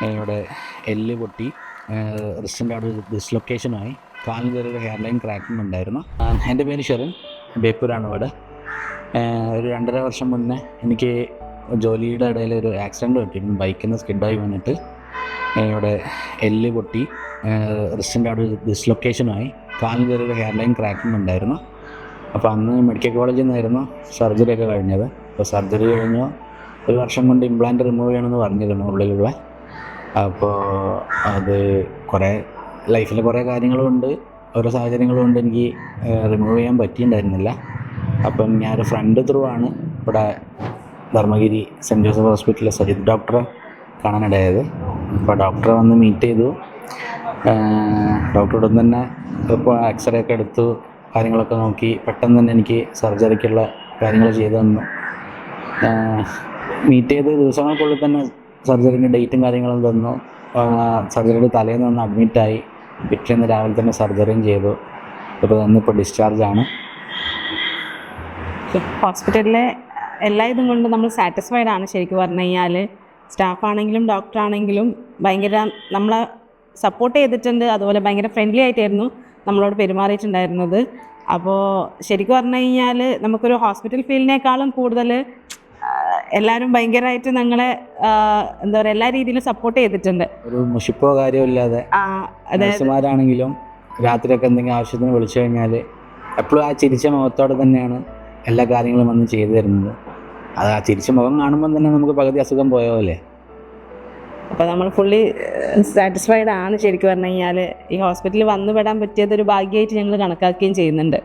ഇവിടെ എല്ല് പൊട്ടി, റിസ്റ്റിൻ്റെ അവിടെ ഒരു ഡിസ്ലൊക്കേഷനായി, കാലിൽ ചെറിയൊരു ഹെയർ ലൈൻ ക്രാക്കിംഗ് ഉണ്ടായിരുന്നു. എൻ്റെ പേര് ഷെറിൻ, ബേപ്പൂരാണ് വീട്. ഒരു 2.5 വർഷം മുന്നേ എനിക്ക് ജോലിയുടെ ഇടയിൽ ഒരു ആക്സിഡൻറ്റ് പറ്റിയിരുന്നു. ബൈക്കിൽ നിന്ന് സ്കിഡായി വന്നിട്ട് ഇവിടെ എല്ല് പൊട്ടി, റിസ്റ്റിൻ്റെ അവിടെ ഒരു ഡിസ്ലൊക്കേഷനായി, കാലിൽ ചെറിയൊരു ഹെയർ ലൈൻ ക്രാക്കിംഗ് ഉണ്ടായിരുന്നു. അപ്പോൾ അന്ന് മെഡിക്കൽ കോളേജിൽ നിന്നായിരുന്നു സർജറി ഒക്കെ കഴിഞ്ഞത്. അപ്പോൾ സർജറി കഴിഞ്ഞ് 1 വർഷം കൊണ്ട് ഇംപ്ലാന്റ് റിമൂവ് ചെയ്യണമെന്ന് പറഞ്ഞിരുന്നു ഉള്ളിലുള്ള. അപ്പോൾ അത് ലൈഫിൽ കുറേ കാര്യങ്ങളുമുണ്ട്, ഓരോ സാഹചര്യങ്ങളുമുണ്ട്, എനിക്ക് റിമൂവ് ചെയ്യാൻ പറ്റിയിട്ടുണ്ടായിരുന്നില്ല. അപ്പം ഞാനൊരു ഫ്രണ്ട് ത്രൂ ആണ് ഇവിടെ ധർമ്മഗിരി സെൻറ്റ് ജോസഫ് ഹോസ്പിറ്റലിലെ സജിത് ഡോക്ടറെ കാണാനിടയായത്. അപ്പോൾ ഡോക്ടറെ വന്ന് മീറ്റ് ചെയ്തു. ഡോക്ടറോട് തന്നെ ഇപ്പോൾ എക്സ്റേ ഒക്കെ എടുത്തു, കാര്യങ്ങളൊക്കെ നോക്കി പെട്ടെന്ന് തന്നെ എനിക്ക് സർജറിക്കുള്ള കാര്യങ്ങൾ ചെയ്തു തന്നു. മീറ്റ് ചെയ്ത് ദിവസങ്ങൾക്കുള്ളിൽ തന്നെ സർജറിൻ്റെ ഡേറ്റും കാര്യങ്ങളും തന്നു. സർജറിയുടെ തലേന്ന് വന്ന് അഡ്മിറ്റായി, പിറ്റേന്ന് രാവിലെ തന്നെ സർജറിയും ചെയ്തു. ഇപ്പോൾ ഇന്നിപ്പോൾ ഡിസ്ചാർജാണ്. ഹോസ്പിറ്റലിലെ എല്ലാ ഇതും കൊണ്ട് നമ്മൾ സാറ്റിസ്ഫൈഡ് ആണ്. ശരിക്കും പറഞ്ഞു കഴിഞ്ഞാൽ സ്റ്റാഫാണെങ്കിലും ഡോക്ടറാണെങ്കിലും ഭയങ്കര നമ്മളെ സപ്പോർട്ട് ചെയ്തിട്ടുണ്ട്. അതുപോലെ ഭയങ്കര ഫ്രണ്ട്ലി ആയിട്ടായിരുന്നു നമ്മളോട് പെരുമാറിയിട്ടുണ്ടായിരുന്നത്. അപ്പോൾ ശരിക്കും പറഞ്ഞു കഴിഞ്ഞാൽ നമുക്കൊരു ഹോസ്പിറ്റൽ ഫീലിനേക്കാളും കൂടുതൽ എല്ലാവരും ഭയങ്കരമായിട്ട് ഞങ്ങളെ എന്താ പറയുക, എല്ലാ രീതിയിലും സപ്പോർട്ട് ചെയ്തിട്ടുണ്ട്. ഒരു മുഷിപ്പോ കാര്യമില്ലാതെ നഴ്സുമാരാണെങ്കിലും രാത്രിയൊക്കെ എന്തെങ്കിലും ആവശ്യത്തിന് വിളിച്ചു കഴിഞ്ഞാൽ എപ്പോഴും ആ ചിരിച്ച മുഖത്തോടെ തന്നെയാണ് എല്ലാ കാര്യങ്ങളും വന്ന് ചെയ്തു തരുന്നത്. അത് ആ ചിരിച്ച മുഖം കാണുമ്പോൾ തന്നെ നമുക്ക് പകുതി അസുഖം പോയ പോലെ. അപ്പോൾ നമ്മൾ ഫുള്ളി സാറ്റിസ്ഫൈഡ് ആണ്. ശരിക്കും പറഞ്ഞു കഴിഞ്ഞാൽ ഈ ഹോസ്പിറ്റലിൽ വന്നു പെടാൻ പറ്റിയതൊരു ഭാഗ്യമായിട്ട് ഞങ്ങൾ കണക്കാക്കുകയും ചെയ്യുന്നുണ്ട്.